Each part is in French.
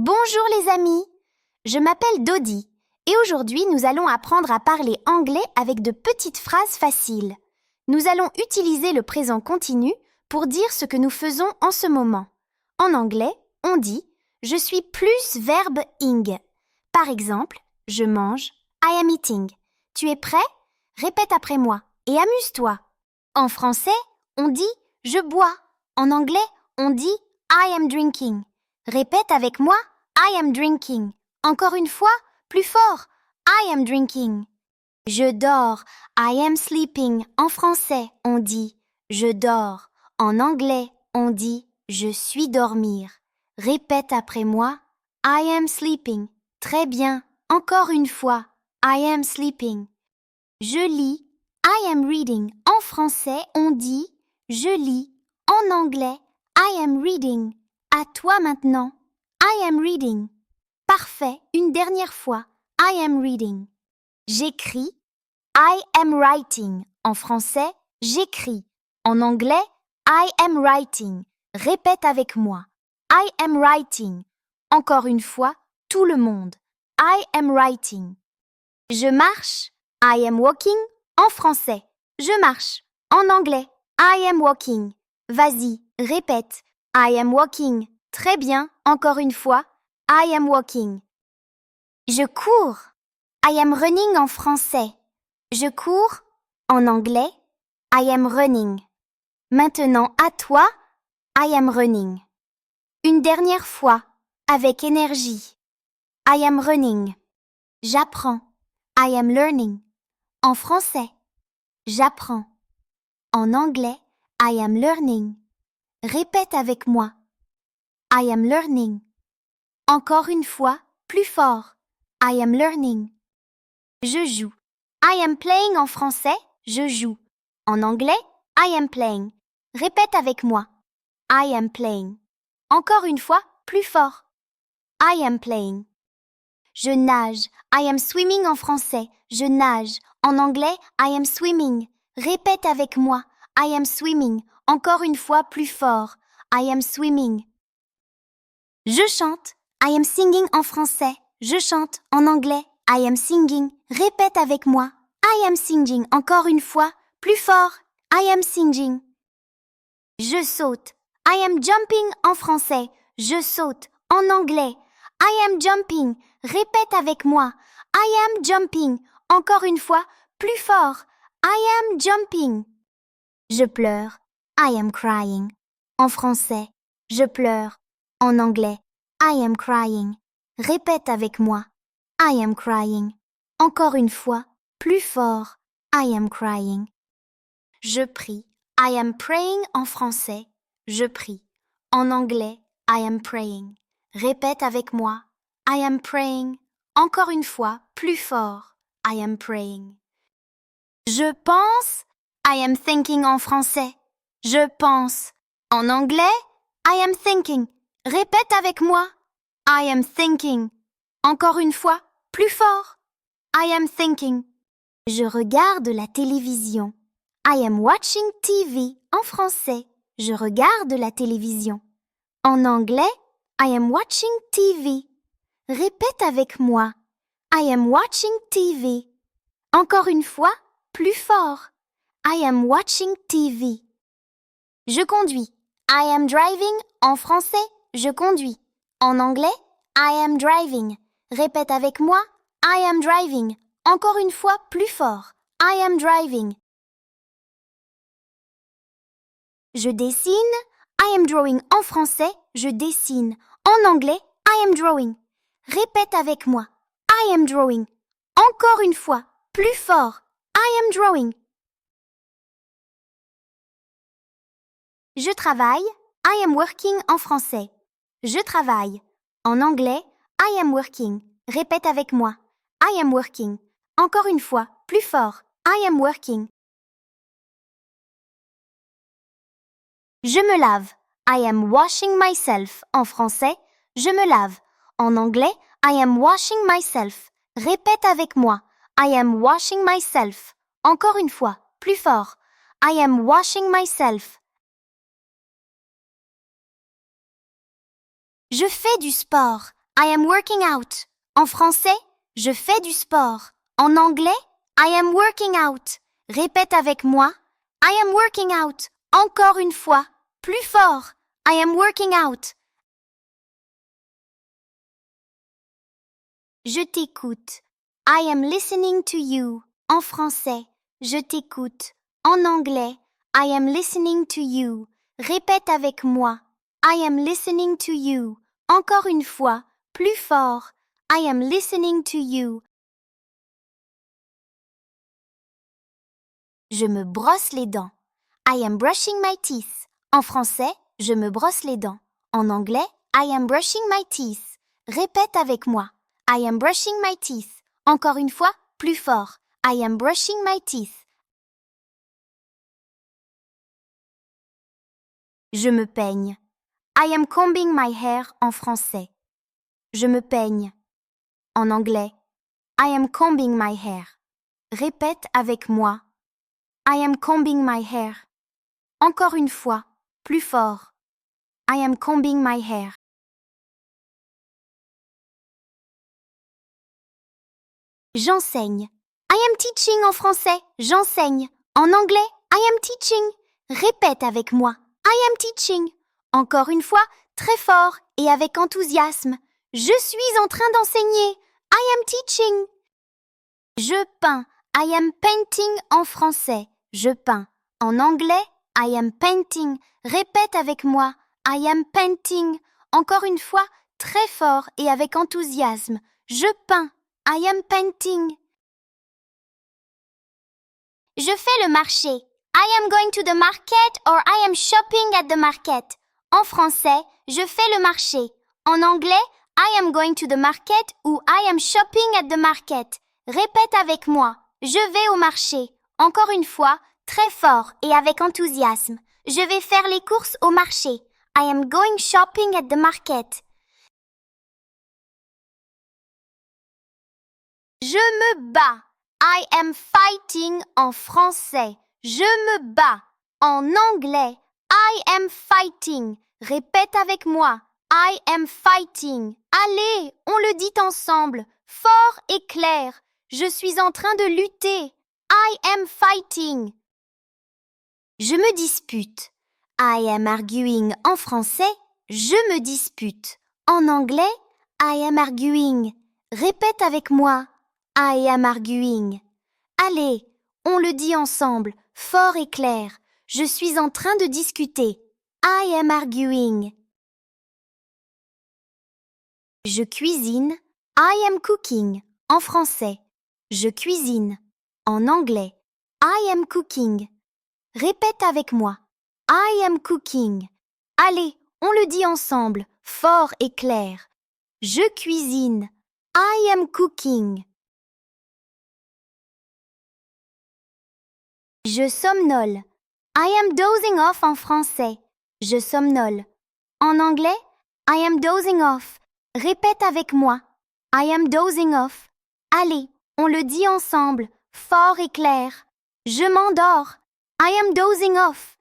Bonjour les amis, je m'appelle Dodi et aujourd'hui nous allons apprendre à parler anglais avec de petites phrases faciles. Nous allons utiliser le présent continu pour dire ce que nous faisons en ce moment. En anglais, on dit « je suis plus verbe ing ». Par exemple, je mange « I am eating ». Tu es prêt? Répète après moi et amuse-toi. En français, on dit « je bois ». En anglais, on dit « I am drinking ». Répète avec moi « I am drinking ». Encore une fois, plus fort « I am drinking ». Je dors « I am sleeping ». En français, on dit « je dors ». En anglais, on dit « je suis dormir ». Répète après moi « I am sleeping ». Très bien. Encore une fois « I am sleeping ». Je lis « I am reading ». En français, on dit « je lis ». En anglais, « I am reading ». À toi maintenant. I am reading. Parfait. Une dernière fois. I am reading. J'écris. I am writing. En français, j'écris. En anglais, I am writing. Répète avec moi. I am writing. Encore une fois, tout le monde. I am writing. Je marche. I am walking. En français, je marche. En anglais, I am walking. Vas-y, répète. I am walking. Très bien, encore une fois. I am walking. Je cours. I am running en français. Je cours. En anglais, I am running. Maintenant, à toi, I am running. Une dernière fois, avec énergie. I am running. J'apprends. I am learning. En français, j'apprends. En anglais, I am learning. Répète avec moi. I am learning. Encore une fois, plus fort. I am learning. Je joue. I am playing en français, je joue. En anglais, I am playing. Répète avec moi. I am playing. Encore une fois, plus fort. I am playing. Je nage. I am swimming en français, je nage. En anglais, I am swimming. Répète avec moi. I am swimming. Encore une fois, plus fort. I am swimming. Je chante. I am singing en français. Je chante. En anglais, I am singing. Répète avec moi. I am singing. Encore une fois, plus fort. I am singing. Je saute. I am jumping en français. Je saute. En anglais, I am jumping. Répète avec moi. I am jumping. Encore une fois, plus fort. I am jumping. Je pleure. I am crying. En français, je pleure. En anglais, I am crying. Répète avec moi. I am crying. Encore une fois, plus fort. I am crying. Je prie. I am praying en français. Je prie. En anglais, I am praying. Répète avec moi. I am praying. Encore une fois, plus fort. I am praying. Je pense. I am thinking en français. Je pense. En anglais, I am thinking. Répète avec moi. I am thinking. Encore une fois, plus fort. I am thinking. Je regarde la télévision. I am watching TV. En français, je regarde la télévision. En anglais, I am watching TV. Répète avec moi. I am watching TV. Encore une fois, plus fort. I am watching TV. Je conduis. I am driving. En français, je conduis. En anglais, I am driving. Répète avec moi. I am driving. Encore une fois, plus fort. I am driving. Je dessine. I am drawing. En français, je dessine. En anglais, I am drawing. Répète avec moi. I am drawing. Encore une fois, plus fort. I am drawing. Je travaille. I am working en français. Je travaille. En anglais, I am working. Répète avec moi. I am working. Encore une fois, plus fort. I am working. Je me lave. I am washing myself. En français, je me lave. En anglais, I am washing myself. Répète avec moi. I am washing myself. Encore une fois, plus fort. I am washing myself. Je fais du sport. I am working out. En français, je fais du sport. En anglais, I am working out. Répète avec moi. I am working out. Encore une fois. Plus fort. I am working out. Je t'écoute. I am listening to you. En français, je t'écoute. En anglais, I am listening to you. Répète avec moi. I am listening to you. Encore une fois, plus fort. I am listening to you. Je me brosse les dents. I am brushing my teeth. En français, je me brosse les dents. En anglais, I am brushing my teeth. Répète avec moi. I am brushing my teeth. Encore une fois, plus fort. I am brushing my teeth. Je me peigne. I am combing my hair en français. Je me peigne. En anglais, I am combing my hair. Répète avec moi. I am combing my hair. Encore une fois, plus fort. I am combing my hair. J'enseigne. I am teaching en français. J'enseigne. En anglais, I am teaching. Répète avec moi. I am teaching. Encore une fois, très fort et avec enthousiasme. Je suis en train d'enseigner. I am teaching. Je peins. I am painting en français. Je peins. En anglais, I am painting. Répète avec moi. I am painting. Encore une fois, très fort et avec enthousiasme. Je peins. I am painting. Je fais le marché. I am going to the market or I am shopping at the market. En français, je fais le marché. En anglais, I am going to the market ou I am shopping at the market. Répète avec moi. Je vais au marché. Encore une fois, très fort et avec enthousiasme. Je vais faire les courses au marché. I am going shopping at the market. Je me bats. I am fighting en français. Je me bats. En anglais, I am fighting. Répète avec moi. I am fighting. Allez, on le dit ensemble, fort et clair. Je suis en train de lutter. I am fighting. Je me dispute. I am arguing en français. Je me dispute. En anglais, I am arguing. Répète avec moi. I am arguing. Allez, on le dit ensemble, fort et clair. Je suis en train de discuter. I am arguing. Je cuisine. I am cooking. En français. Je cuisine. En anglais. I am cooking. Répète avec moi. I am cooking. Allez, on le dit ensemble, fort et clair. Je cuisine. I am cooking. Je somnole. I am dozing off en français. Je somnole. En anglais, I am dozing off. Répète avec moi. I am dozing off. Allez, on le dit ensemble, fort et clair. Je m'endors. I am dozing off.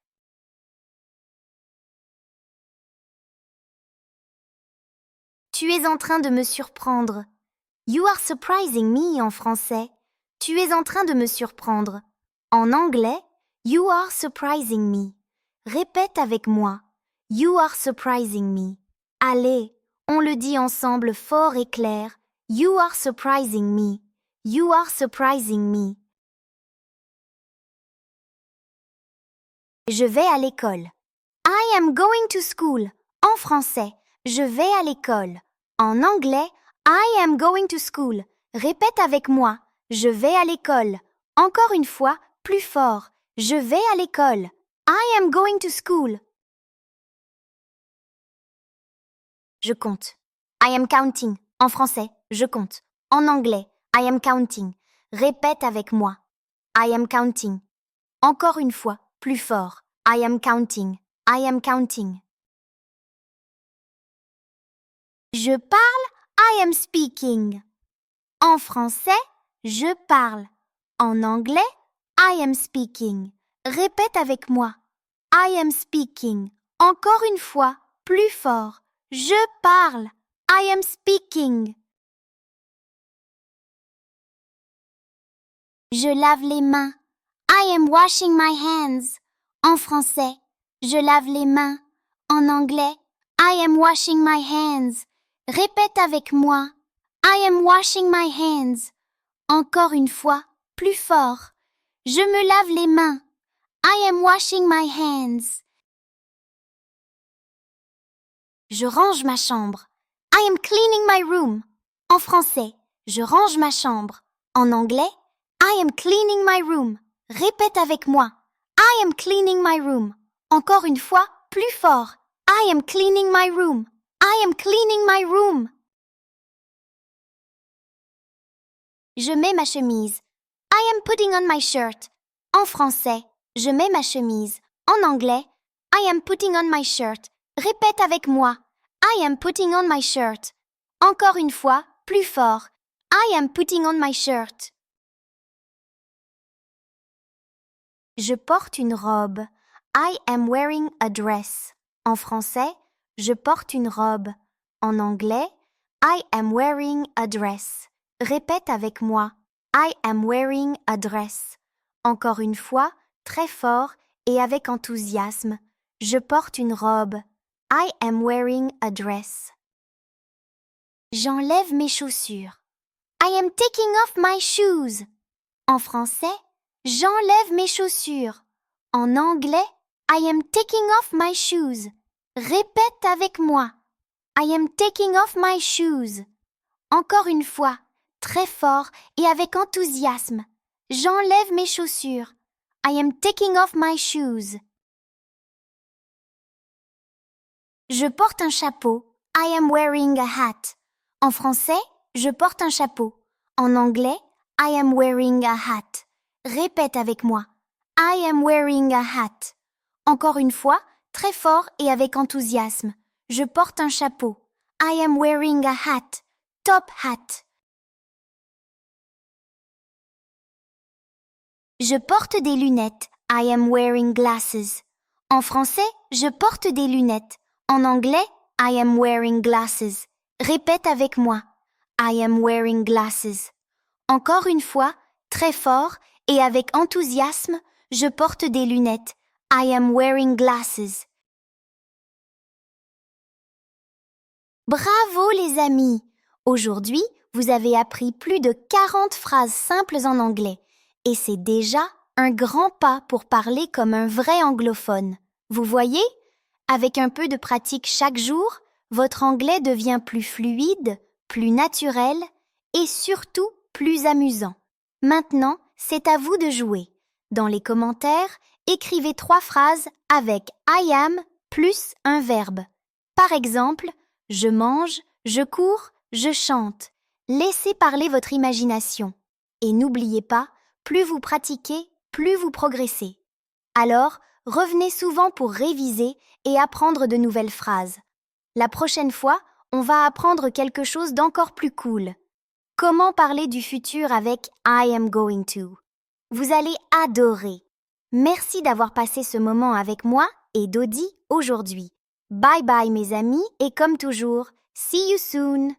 Tu es en train de me surprendre. You are surprising me en français. Tu es en train de me surprendre. En anglais, you are surprising me. Répète avec moi. You are surprising me. Allez, on le dit ensemble fort et clair. You are surprising me. You are surprising me. Je vais à l'école. I am going to school. En français, je vais à l'école. En anglais, I am going to school. Répète avec moi. Je vais à l'école. Encore une fois, plus fort. Je vais à l'école. I am going to school. Je compte. I am counting. En français, je compte. En anglais, I am counting. Répète avec moi. I am counting. Encore une fois, plus fort. I am counting. I am counting. Je parle. I am speaking. En français, je parle. En anglais, I am speaking. Répète avec moi. I am speaking. Encore une fois, plus fort. Je parle. I am speaking. Je lave les mains. I am washing my hands. En français, je lave les mains. En anglais, I am washing my hands. Répète avec moi. I am washing my hands. Encore une fois, plus fort. Je me lave les mains. I am washing my hands. Je range ma chambre. I am cleaning my room. En français, je range ma chambre. En anglais, I am cleaning my room. Répète avec moi. I am cleaning my room. Encore une fois, plus fort. I am cleaning my room. I am cleaning my room. Je mets ma chemise. I am putting on my shirt. En français, je mets ma chemise. En anglais, I am putting on my shirt. Répète avec moi. I am putting on my shirt. Encore une fois, plus fort. I am putting on my shirt. Je porte une robe. I am wearing a dress. En français, je porte une robe. En anglais, I am wearing a dress. Répète avec moi. I am wearing a dress. Encore une fois, très fort et avec enthousiasme. Je porte une robe. I am wearing a dress. J'enlève mes chaussures. I am taking off my shoes. En français, j'enlève mes chaussures. En anglais, I am taking off my shoes. Répète avec moi. I am taking off my shoes. Encore une fois, très fort et avec enthousiasme. J'enlève mes chaussures. I am taking off my shoes. Je porte un chapeau. I am wearing a hat. En français, je porte un chapeau. En anglais, I am wearing a hat. Répète avec moi. I am wearing a hat. Encore une fois, très fort et avec enthousiasme. Je porte un chapeau. I am wearing a hat. Top hat. Je porte des lunettes. I am wearing glasses. En français, je porte des lunettes. En anglais, I am wearing glasses. Répète avec moi. I am wearing glasses. Encore une fois, très fort et avec enthousiasme, je porte des lunettes. I am wearing glasses. Bravo les amis! Aujourd'hui, vous avez appris plus de 40 phrases simples en anglais et c'est déjà un grand pas pour parler comme un vrai anglophone. Vous voyez? Avec un peu de pratique chaque jour, votre anglais devient plus fluide, plus naturel et surtout plus amusant. Maintenant, c'est à vous de jouer. Dans les commentaires, écrivez 3 phrases avec I am plus un verbe. Par exemple, je mange, je cours, je chante. Laissez parler votre imagination. Et n'oubliez pas, plus vous pratiquez, plus vous progressez. Alors, revenez souvent pour réviser et apprendre de nouvelles phrases. La prochaine fois, on va apprendre quelque chose d'encore plus cool. Comment parler du futur avec I am going to? Vous allez adorer. Merci d'avoir passé ce moment avec moi et Dodi aujourd'hui. Bye bye mes amis et comme toujours, see you soon!